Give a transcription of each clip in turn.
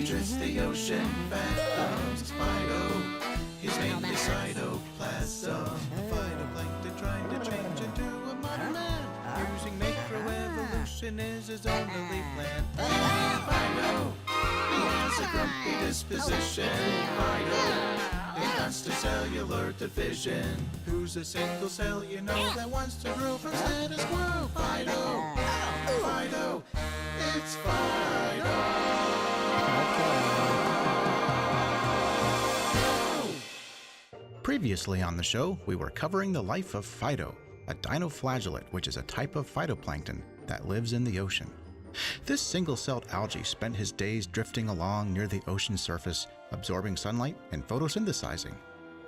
He drifts the ocean fathoms. Phyto, his name is cytoplasm. Phytoplankton trying to change into a modern man. Using macroevolution is his only plan. Phyto, he has a grumpy disposition. Phyto, a constant cellular division. Who's a single cell you know that wants to grow from status quo? Phyto, Phyto, it's Phyto. Previously on the show, we were covering the life of Phyto, a dinoflagellate, which is a type of phytoplankton that lives in the ocean. This single-celled algae spent his days drifting along near the ocean surface, absorbing sunlight and photosynthesizing.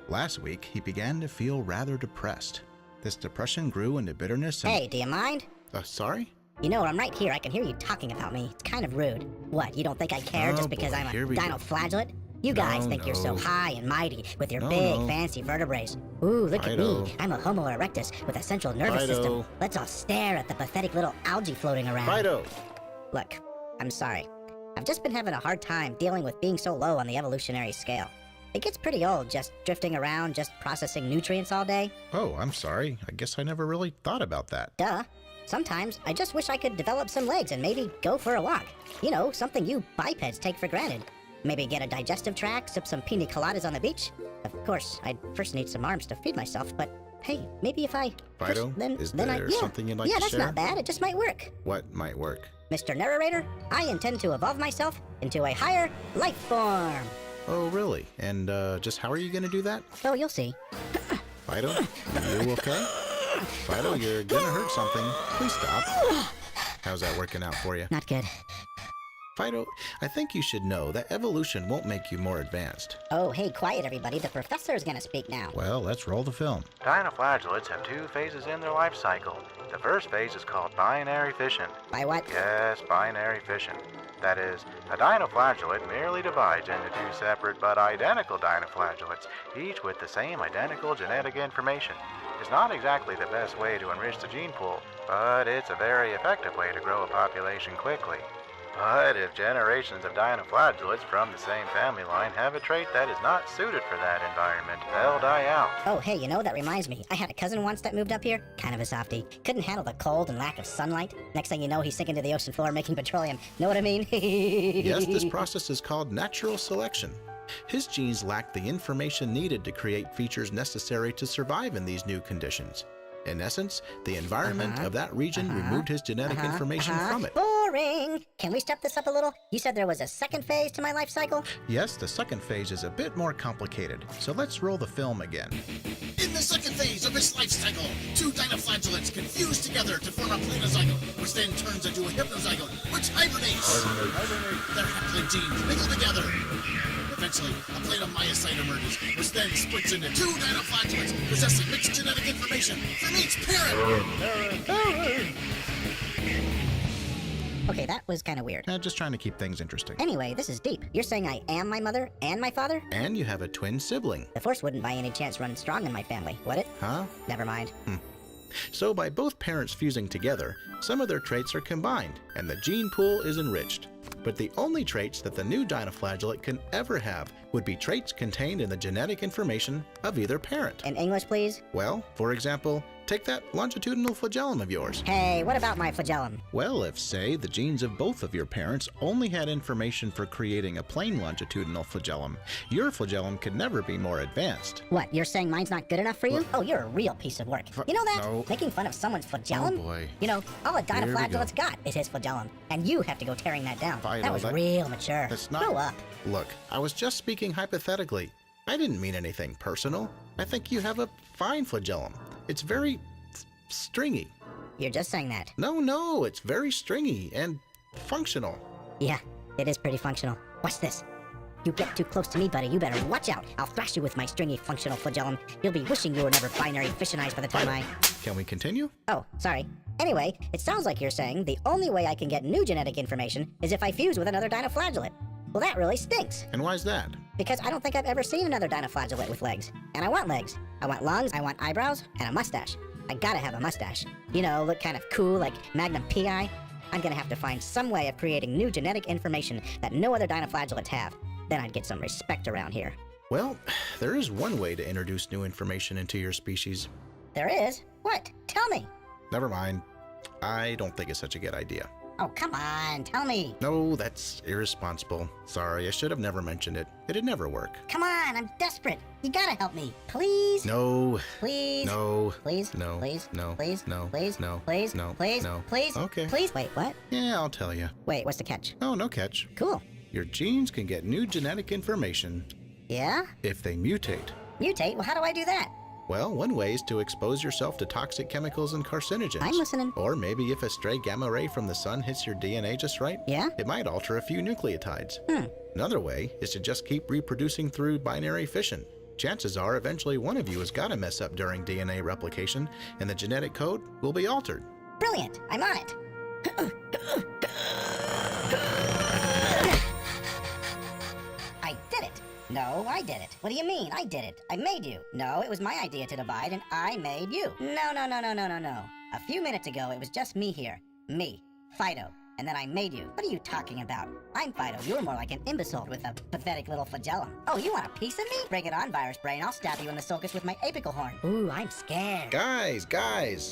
Last week, he began to feel rather depressed. This depression grew into bitterness and— Hey, do you mind? Sorry? You know, I'm right here. I can hear you talking about me. It's kind of rude. What, you don't think I care just because I'm a dinoflagellate? You guys think you're so high and mighty with your big, fancy vertebrae. Ooh, look at me. I'm a Homo erectus with a central nervous system. Let's all stare at the pathetic little algae floating around. Phyto! Look, I'm sorry. I've just been having a hard time dealing with being so low on the evolutionary scale. It gets pretty old just drifting around, just processing nutrients all day. Oh, I'm sorry. I guess I never really thought about that. Duh. Sometimes I just wish I could develop some legs and maybe go for a walk. You know, something you bipeds take for granted. Maybe get a digestive tract, sip some pina coladas on the beach. Of course, I'd first need some arms to feed myself, but hey, maybe if I... Phyto, is there something you'd like to share? Yeah, that's not bad. It just might work. What might work? Mr. Narrator, I intend to evolve myself into a higher life form. Oh, really? And just how are you going to do that? Oh, you'll see. Phyto, are you okay? Phyto, you're going to hurt something. Please stop. How's that working out for you? Not good. Phyto, I think you should know that evolution won't make you more advanced. Oh, hey, quiet everybody. The professor's gonna speak now. Well, let's roll the film. Dinoflagellates have two phases in their life cycle. The first phase is called binary fission. By what? Yes, binary fission. That is, a dinoflagellate merely divides into two separate but identical dinoflagellates, each with the same identical genetic information. It's not exactly the best way to enrich the gene pool, but it's a very effective way to grow a population quickly. But if generations of dinoflagellates from the same family line have a trait that is not suited for that environment, they'll die out. Oh, hey, you know, that reminds me. I had a cousin once that moved up here. Kind of a softie. Couldn't handle the cold and lack of sunlight. Next thing you know, he's sinking to the ocean floor making petroleum. Know what I mean? Yes, this process is called natural selection. His genes lacked the information needed to create features necessary to survive in these new conditions. In essence, the environment of that region removed his genetic information from it. Boring! Can we step this up a little? You said there was a second phase to my life cycle? Yes, the second phase is a bit more complicated, so let's roll the film again. In the second phase of its life cycle, two dinoflagellates can fuse together to form a planozygote, which then turns into a hypnozygote, which hibernates. Their haploid genes mingle together. Eventually, a planomyocyte emerges, which then splits into two dinoflagellates possessing mixed genetic information from each parent. Okay, that was kind of weird. Just trying to keep things interesting. Anyway, this is deep. You're saying I am my mother and my father? And you have a twin sibling. The Force wouldn't by any chance run strong in my family, would it? Huh? Never mind. So by both parents fusing together, some of their traits are combined, and the gene pool is enriched. But the only traits that the new dinoflagellate can ever have would be traits contained in the genetic information of either parent. In English, please? Well, for example, take that longitudinal flagellum of yours. Hey, what about my flagellum? Well, if, say, the genes of both of your parents only had information for creating a plain longitudinal flagellum, your flagellum could never be more advanced. What, you're saying mine's not good enough for you? Oh, you're a real piece of work. You know that? No. Making fun of someone's flagellum? Oh, boy. You know, all a dinoflagellate's got is his flagellum, and you have to go tearing that down. Phyto, that was real mature. That's not... Grow up. Look, I was just speaking hypothetically. I didn't mean anything personal. I think you have a fine flagellum. It's very stringy. You're just saying that. No, it's very stringy and functional. Yeah, it is pretty functional. Watch this. You get too close to me, buddy, you better watch out. I'll thrash you with my stringy functional flagellum. You'll be wishing you were never binary fissionized by the time Can we continue? Oh, sorry. Anyway, it sounds like you're saying the only way I can get new genetic information is if I fuse with another dinoflagellate. Well, that really stinks. And why's that? Because I don't think I've ever seen another dinoflagellate with legs. And I want legs. I want lungs, I want eyebrows, and a mustache. I gotta have a mustache. You know, look kind of cool like Magnum P.I. I'm gonna have to find some way of creating new genetic information that no other dinoflagellates have. Then I'd get some respect around here. Well, there is one way to introduce new information into your species. There is? What? Tell me. Never mind. I don't think it's such a good idea. Oh, come on, tell me. No, that's irresponsible. Sorry, I should have never mentioned it. It'd never work. Come on, I'm desperate. You gotta help me. Please? No. Please? No. Please? No. Please? No. Please? No. Please? No. Please? No. Please? No. Please? Okay. Please? Wait, what? Yeah, I'll tell you. Wait, what's the catch? Oh, no catch. Cool. Your genes can get new genetic information Yeah? if they mutate. Mutate? Well, how do I do that? Well, one way is to expose yourself to toxic chemicals and carcinogens. I'm listening. Or maybe if a stray gamma ray from the sun hits your DNA just right, Yeah? it might alter a few nucleotides. Hmm. Another way is to just keep reproducing through binary fission. Chances are eventually one of you has got to mess up during DNA replication, and the genetic code will be altered. Brilliant. I'm on it. I did it. No, I did it. What do you mean? I did it. I made you. No, it was my idea to divide, and I made you. No. A few minutes ago, it was just me here. Me, Phyto. And then I made you. What are you talking about? I'm Phyto. You're more like an imbecile with a pathetic little flagellum. Oh, you want a piece of me? Bring it on, virus brain. I'll stab you in the sulcus with my apical horn. Ooh, I'm scared. Guys.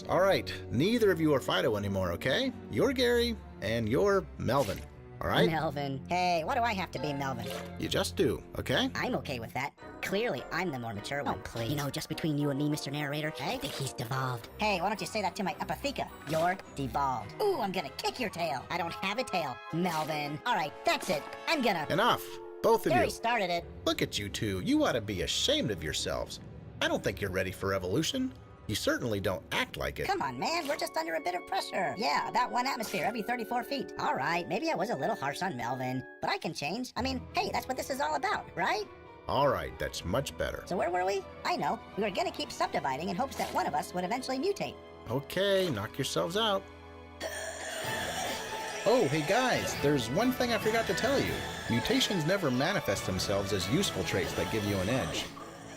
All right. Neither of you are Phyto anymore, okay? You're Gary, and you're Melvin. All right? Melvin. Hey, why do I have to be Melvin? You just do, okay? I'm okay with that. Clearly, I'm the more mature one. Oh, please. You know, just between you and me, Mr. Narrator, I think he's devolved. Hey, why don't you say that to my apotheca? You're devolved. Ooh, I'm gonna kick your tail. I don't have a tail, Melvin. All right, that's it. I'm gonna... Enough. Both of Gary you. started it. Look at you two. You ought to be ashamed of yourselves. I don't think you're ready for evolution. You certainly don't act like it. Come on, man. We're just under a bit of pressure. Yeah, about one atmosphere every 34 feet. All right, maybe I was a little harsh on Melvin, but I can change. I mean, hey, that's what this is all about, right? All right, that's much better. So where were we? I know. We were gonna keep subdividing in hopes that one of us would eventually mutate. Okay, knock yourselves out. Oh, hey guys, there's one thing I forgot to tell you. Mutations never manifest themselves as useful traits that give you an edge.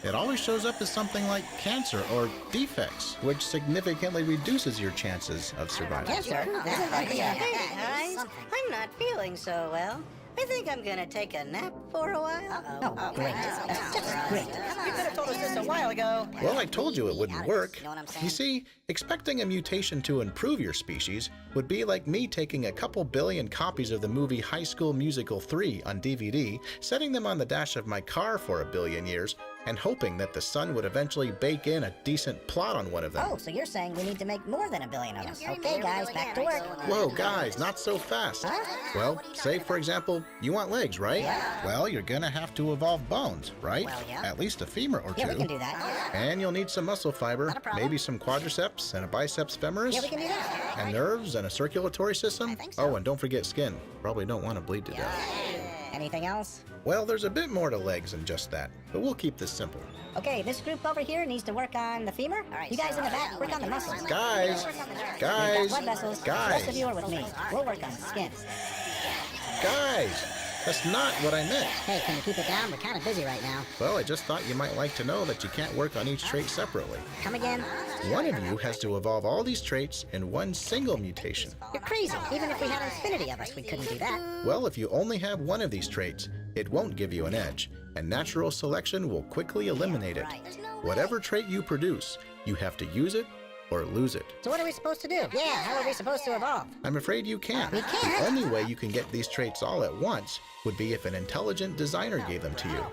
It always shows up as something like cancer or defects, which significantly reduces your chances of survival. Cancer? Hey, guys. I'm not feeling so well. I think I'm gonna take a nap for a while. Oh, great. That's just great. You could have told us this a while ago. Well, I told you it wouldn't work. You know what I'm saying? You see, expecting a mutation to improve your species would be like me taking a couple billion copies of the movie High School Musical 3 on DVD, setting them on the dash of my car for a billion years, and hoping that the sun would eventually bake in a decent plot on one of them. Oh, so you're saying we need to make more than a billion of us. Okay, guys, back to work. Whoa, guys, not so fast. Well, say, for example, you want legs, right? Yeah. Well, you're gonna have to evolve bones, right? Well, yeah. At least a femur or two. Yeah, we can do that. And you'll need some muscle fiber, Not a problem. maybe some quadriceps and a biceps femoris. Yeah, we can do that. And nerves and a circulatory system. I think so. Oh, and don't forget skin. Probably don't want to bleed to death. Anything else? Well, there's a bit more to legs than just that, but we'll keep this simple. Okay, this group over here needs to work on the femur. All right, you guys in the back, work on the muscles. Guys, We've guys, got blood vessels. The rest of you guys, are with me. We'll work on the skin. guys, that's not what I meant. Hey, can you keep it down? We're kind of busy right now. Well, I just thought you might like to know that you can't work on each trait separately. Come again? One of you has to evolve all these traits in one single mutation. You're crazy. Even if we had infinity of us, we couldn't do that. Well, if you only have one of these traits, it won't give you an edge, and natural selection will quickly eliminate it. Whatever trait you produce, you have to use it or lose it. So what are we supposed to do? Yeah, how are we supposed to evolve? I'm afraid you can't. We can't? The only way you can get these traits all at once would be if an intelligent designer gave them to you.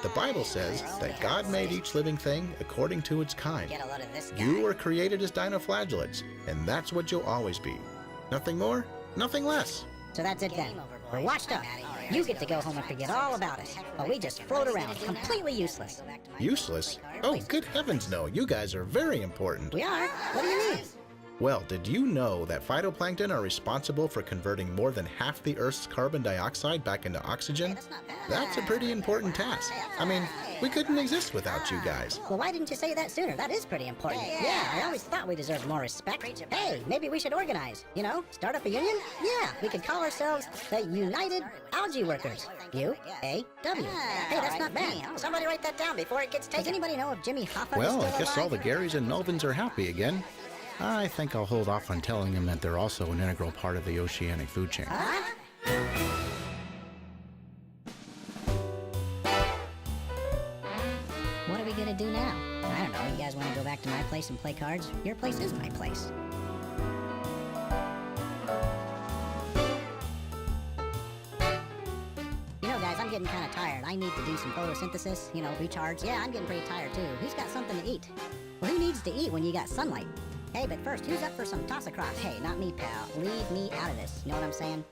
The Bible says that God made each living thing according to its kind. Get a load of this guy. You were created as dinoflagellates, and that's what you'll always be. Nothing more, nothing less. So that's it then. We're washed up. You get to go home and forget all about it. While we just float around, completely useless. Useless? Oh, good heavens no, you guys are very important. We are? What do you mean? Well, did you know that phytoplankton are responsible for converting more than half the Earth's carbon dioxide back into oxygen? That's a pretty important task. I mean, we couldn't exist without you guys. Well, why didn't you say that sooner? That is pretty important. Yeah, I always thought we deserved more respect. Hey, maybe we should organize. You know, start up a union? Yeah, we could call ourselves the United Algae Workers. U-A-W. Hey, that's not bad. Somebody write that down before it gets taken. Does anybody know if Jimmy Hoffa is Well, still I guess all alive? the Garys and Melvins are happy again. I think I'll hold off on telling him that they're also an integral part of the oceanic food chain. What are we gonna do now? I don't know. You guys want to go back to my place and play cards? Your place is my place. You know, guys, I'm getting kind of tired. I need to do some photosynthesis, recharge. Yeah, I'm getting pretty tired, too. Who's got something to eat? Well, who needs to eat when you got sunlight? Hey, but first, who's up for some toss across? Hey, not me, pal. Leave me out of this. You know what I'm saying?